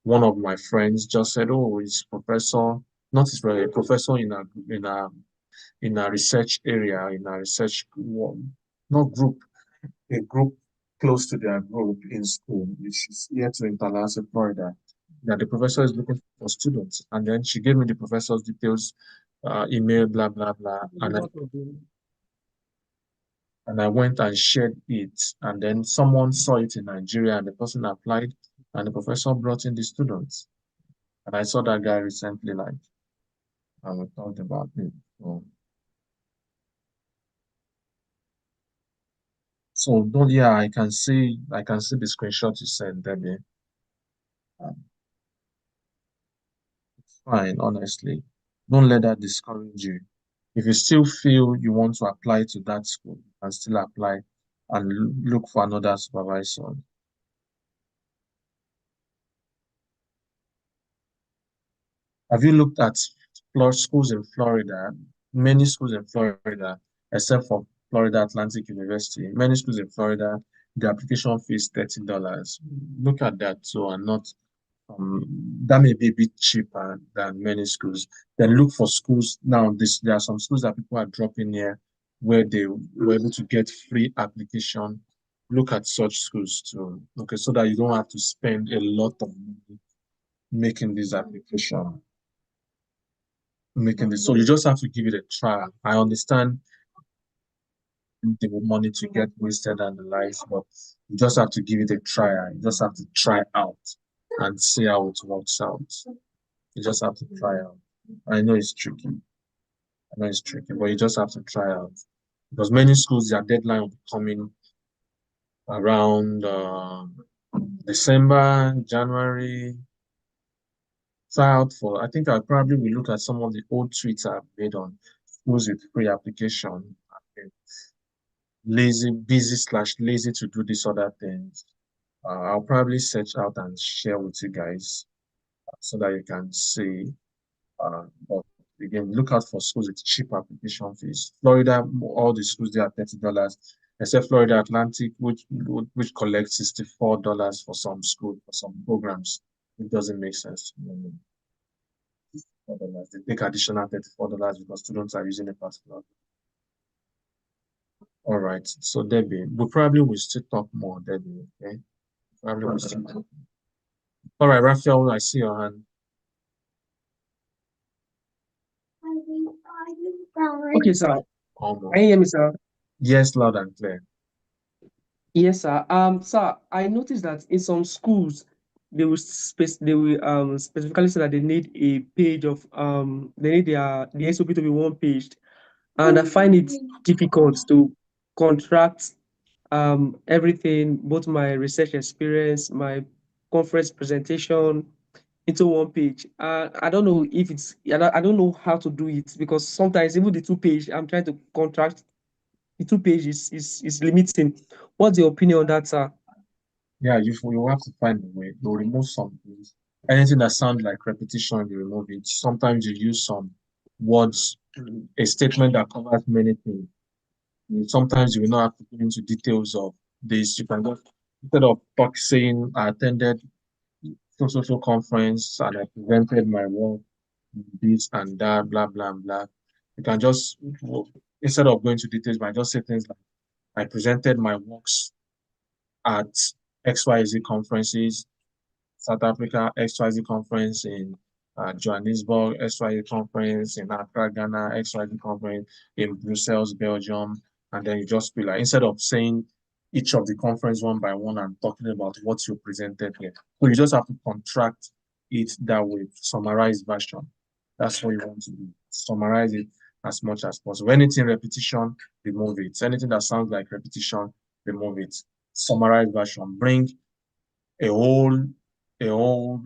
One of my friends just said, "Oh, he's professor, not his a professor in a research area, in a research not group, a group close to their group in school, which is here to Tallahassee, Florida. That the professor is looking for students, and then she gave me the professor's details, email, blah blah blah, and I went and shared it. And then someone saw it in Nigeria and the person applied and the professor brought in the students. And I saw that guy recently, like, and we talked about it. So don't, yeah, I can see the screenshot you sent, Debbie. It's fine, honestly. Don't let that discourage you. If you still feel you want to apply to that school, you can still apply and look for another supervisor. Have you looked at schools in Florida? Many schools in Florida, except for Florida Atlantic University, many schools in Florida, the application fee is $30. Look at that too, and not that may be a bit cheaper than many schools. Then look for schools now. There are some schools that people are dropping here where they were able to get free application. Look at such schools too. Okay, so that you don't have to spend a lot of money making this application. So you just have to give it a try. I understand the money to get wasted and the likes, but you just have to give it a try. You just have to try out and see how it works out. You just have to try out. I know it's tricky. But you just have to try out because many schools their deadline will be coming around December, January. Try out for. I think I probably will look at some of the old tweets I've made on schools with free application. Lazy, busy slash lazy to do these other things. I'll probably search out and share with you guys so that you can see. But again, look out for schools with cheap application fees. Florida, all the schools they are $30. except Florida Atlantic, which collects $64 for some school for some programs. It doesn't make sense to me. $4. They take additional $34 because students are using a particular. All right. So Debbie, we probably will still talk more, Debbie. Okay. Probably will still talk. All right, Raphael, I see your hand. Okay, sir. Almost. Can you hear me, sir? Yes, loud and clear. Yes, sir. Sir, I noticed that in some schools they will specifically say that they need a page of they need the SOP to be one paged, and I find it difficult to contract everything, both my research experience, my conference presentation into one page. I don't know if I don't know how to do it, because sometimes even the two page I'm trying to contract the two pages is limiting. What's your opinion on that, sir? Yeah, you have to find a way. You remove some things. Anything that sounds like repetition, you remove it. Sometimes you use some words, a statement that covers many things. Sometimes you will not have to go into details of this. You can just, instead of saying I attended so conference and I presented my work, this and that, blah blah blah. You can just, instead of going to details, but just say things like I presented my works at XYZ conferences, South Africa, XYZ conference in Johannesburg, XYZ conference in Accra, Ghana, XYZ conference in Brussels, Belgium. And then you just be like, instead of saying each of the conference one by one and talking about what you presented here. So you just have to contract it that way, summarize version. That's what you want to do. Summarize it as much as possible. Anything repetition, remove it. Anything that sounds like repetition, remove it. Summarize version. Bring a whole a whole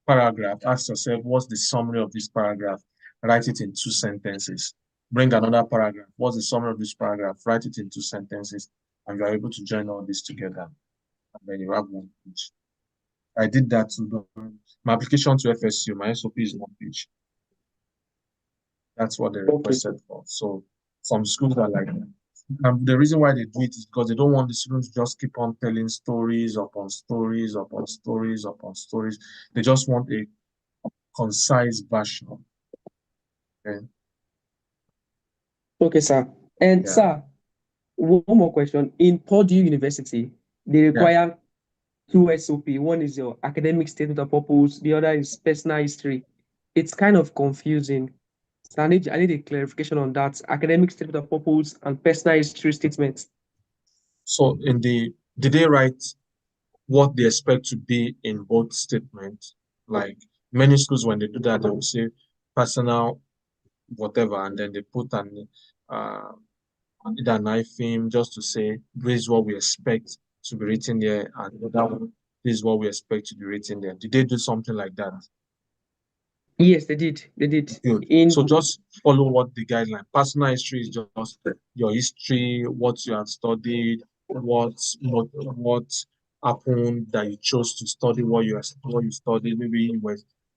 paragraph. Ask yourself, what's the summary of this paragraph? Write it in 2 sentences. Bring another paragraph. What's the summary of this paragraph? Write it in 2 sentences. And you're able to join all this together. And then you have one page. I did that to my application to FSU. My SOP is 1 page. That's what they requested for. So some schools are like that. The reason why they do it is because they don't want the students to just keep on telling stories upon stories upon stories upon stories. They just want a concise version. Okay. Okay, sir. And Yeah. sir, one more question. In Purdue University, they require two SOP. One is your academic statement of purpose, the other is personal history. It's kind of confusing. So I need a clarification on that. Academic statement of purpose and personal history statements. So did they write what they expect to be in both statements? Like many schools, when they do that, they will say personal whatever, and then they put an either an IFIM just to say this is what we expect to be written there, and the other one, this is what we expect to be written there. Did they do something like that? Yes, they did. They did. Good. So just follow what the guideline. Personal history is just your history, what you have studied, what happened that you chose to study what you studied. Maybe you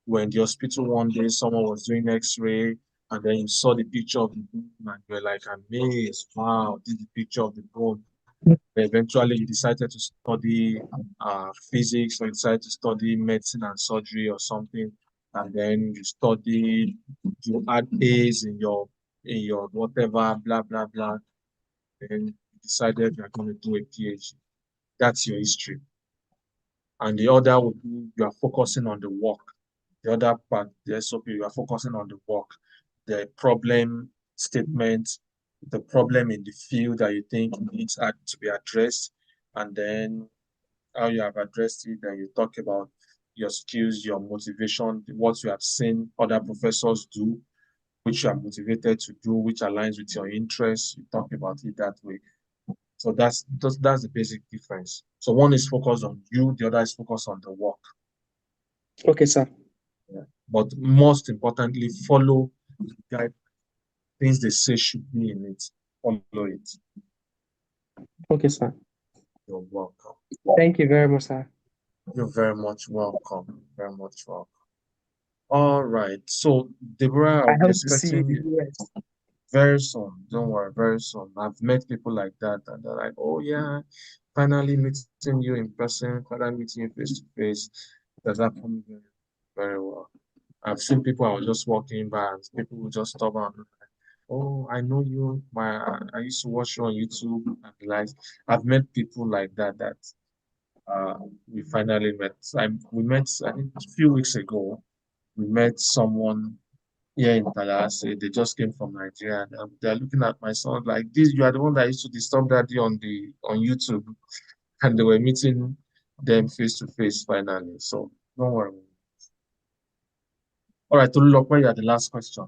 were in the hospital one day, someone was doing X-ray, and then you saw the picture of the bone, and you were like amazed. Wow, this is the picture of the bone. Eventually, you decided to study physics, or you decided to study medicine and surgery or something, and then you add A's in your whatever, blah blah blah. Then you decided you're going to do a PhD. That's your history. And the other would be you are focusing on the work. The other part, the SOP, you are focusing on the work, the problem statement, the problem in the field that you think needs to be addressed, and then how you have addressed it, and you talk about your skills, your motivation, what you have seen other professors do, which you are motivated to do, which aligns with your interests. You talk about it that way. So that's the basic difference. So one is focused on you, the other is focused on the work. Okay, sir. Yeah. But most importantly, follow the guide. Things they say should be in it. Follow it. Okay, sir. You're welcome. Thank you very much, sir. You're very much welcome. Very much welcome. All right. So, Deborah, I I'll be hope to see you expecting in you. the US. Very soon. Don't worry, very soon. I've met people like that, and they're like, "Oh yeah, finally meeting you in person, finally meeting you face to face." That's happened very well. I've seen people I was just walking by, and people will just stop and be like, "Oh, I know you. I used to watch you on YouTube." And the likes. I've met people like that we finally met. We met, I think, a few weeks ago. We met someone here in Tallahassee. They just came from Nigeria, and they're looking at my son like, "This, you are the one that used to disturb daddy on YouTube," and they were meeting them face to face finally. So don't worry. All right, Tolulope, you are the last question.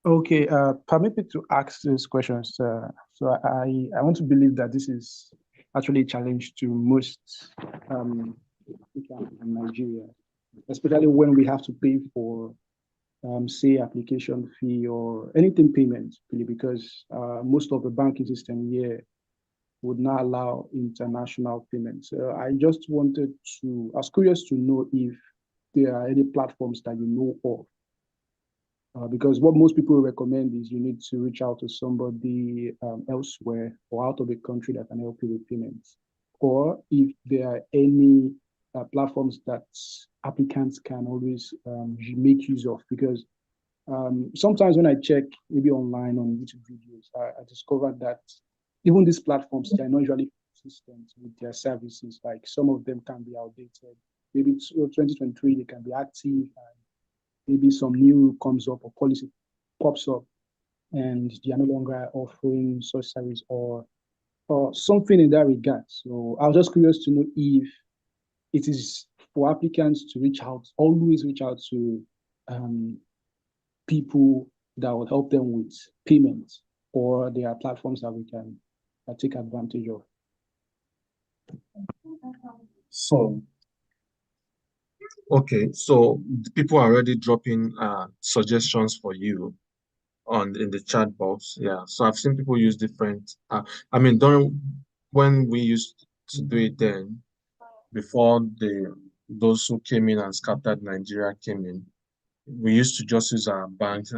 Okay, permit me to ask these questions. So I want to believe that this is actually a challenge to most people in Nigeria, especially when we have to pay for, say, application fee or anything payment, really, because most of the banking system here would not allow international payments. I was curious to know if there are any platforms that you know of. Because what most people recommend is you need to reach out to somebody elsewhere or out of the country that can help you with payments. Or if there are any platforms that applicants can always make use of. Because sometimes when I check maybe online on YouTube videos, I discovered that even these platforms, they're not usually consistent with their services. Like some of them can be outdated. Maybe 2023, they can be active, maybe some new comes up or policy pops up and they are no longer offering such service or something in that regard. So I was just curious to know if it is for applicants to reach out, always reach out to um, people that will help them with payments, or there are platforms that we can take advantage of. So, okay, so people are already dropping suggestions for you in the chat box. Yeah, so I've seen people use different. I mean, during when we used to do it then, before those who came in and scattered Nigeria came in, we used to just use our bank's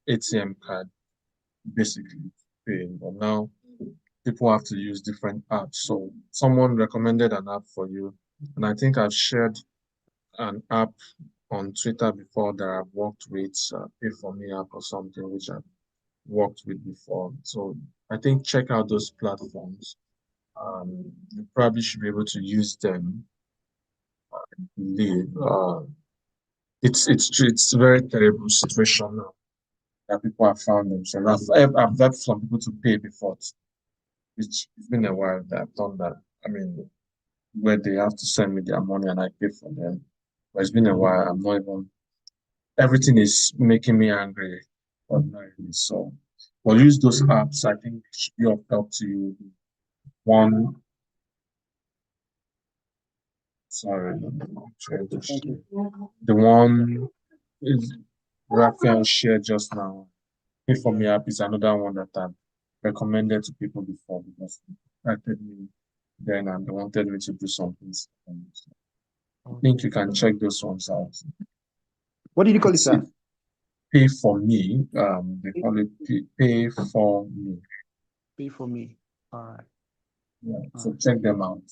ATM card basically to pay. But now people have to use different apps. So someone recommended an app for you, and I think I've shared an app on Twitter before that I've worked with, Pay for Me app or something, which I've worked with before. So I think check out those platforms. You probably should be able to use them. I believe. It's a very terrible situation now that people have found themselves. I've had some people to pay before, which it's been a while that I've done that. I mean, where they have to send me their money and I pay for them. But it's been a while. I'm not even. Everything is making me angry ordinarily. So, well, use those apps. I think should be of help to you. One, sorry, I'm trying to Thank share. you. The one is Raphael shared just now. Pay for Me app is another one that I've recommended to people before because it attracted me then and they wanted me to do something. So I think you can check those ones out. What did you call it, It's sir? Pay for Me. They call it Pay for Me. Pay for me. All right. Yeah, All so right. check them out.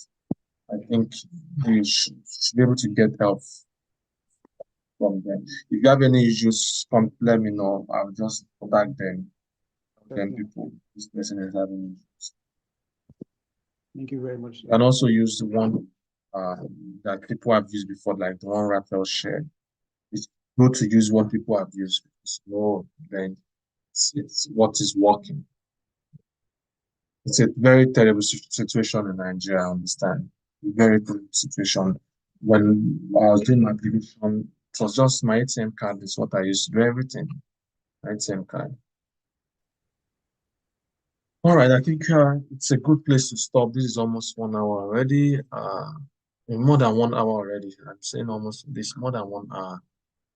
I think you should be able to get help from them. If you have any issues, come let me know. I'll just contact them. Tell them Definitely. people, this person is having issues. Thank you very much, You sir. can also use the one uh, that people have used before, like the one Raphael shared. It's good to use what people have used because then it's what is working. It's a very terrible situation in Nigeria, I understand. Very good situation. When I was doing my application, it was just my ATM card is what I used to do everything. My ATM card. All right, I think it's a good place to stop. This is almost 1 hour already. More than 1 hour already. I'm saying almost this more than 1 hour.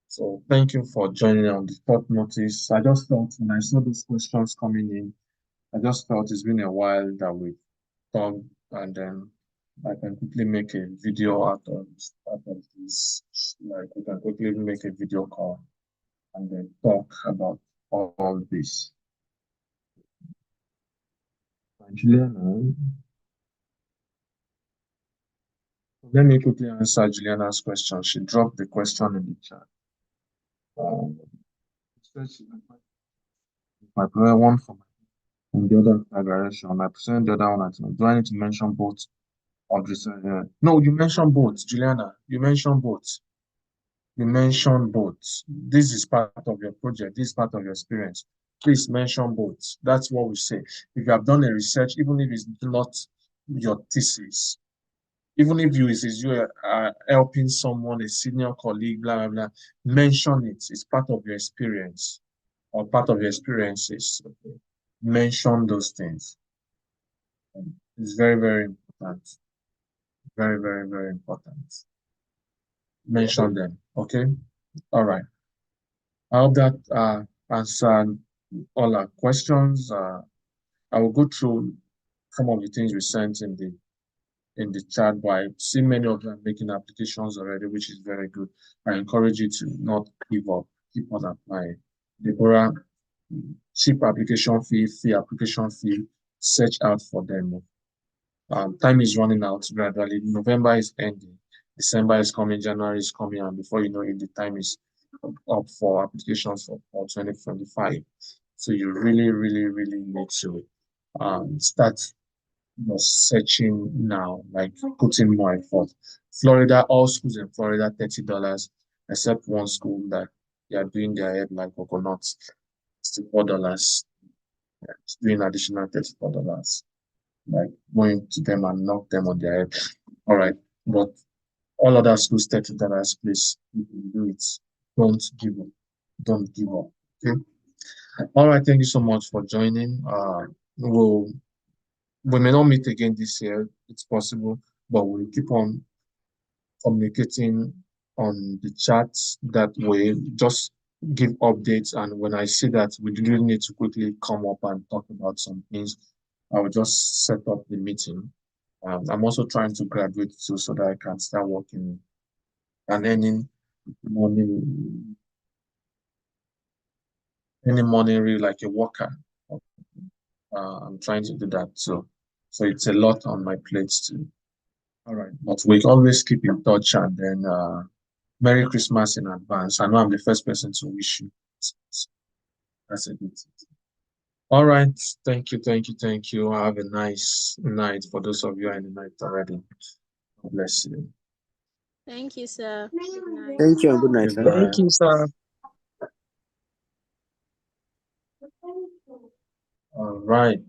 So thank you for joining on the short notice. I just felt when I saw those questions coming in, I just felt it's been a while that we talked and then I can quickly make a video out of this. Like we can quickly make a video call and then talk about all this. Juliana, let me quickly answer Juliana's question. She dropped the question in the chat. My prayer one for and the other direction. I present the other one. Do I need to mention both of this? No, you mentioned both, Juliana. You mentioned both. You mentioned both. This is part of your project. This is part of your experience. Please mention both. That's what we say. If you have done a research, even if it's not your thesis, even if you are helping someone, a senior colleague, blah, blah, blah, mention it. It's part of your experience or part of your experiences. Okay. Mention those things. It's very, very important. Very, very, very important. Mention them. Okay. All right. I hope that answered all our questions. I will go through some of the things we sent in the chat, but I see many of them making applications already, which is very good. I encourage you to not give up, keep on applying. Deborah, cheap application fee application fee, search out for them. Time is running out gradually. November is ending, December is coming, January is coming, and before you know it, the time is up for applications for 2025. So you really, really, really need to start searching now, like putting more effort. Florida, all schools in Florida, $30, except one school that they are doing their head like coconuts, $64. It's doing additional $34. Like going to them and knock them on their head. All right. But all other schools, $30, please, you can do it. Don't give up. Don't give up. Okay. All right. Thank you so much for joining. We may not meet again this year. It's possible, but we'll keep on communicating on the chat that way. Just give updates, and when I see that we really need to quickly come up and talk about some things, I will just set up the meeting. I'm also trying to graduate too, so that I can start working and money, earning money really like a worker. I'm trying to do that too. So it's a lot on my plate too. All right, but we always keep in touch, and then Merry Christmas in advance. I know I'm the first person to wish you Christmas. That's a good thing. All right, thank you, thank you, thank you. Have a nice night for those of you in the night already. God bless you. Thank you, sir. Good night. Thank you and good night, sir. Thank you, sir. All right.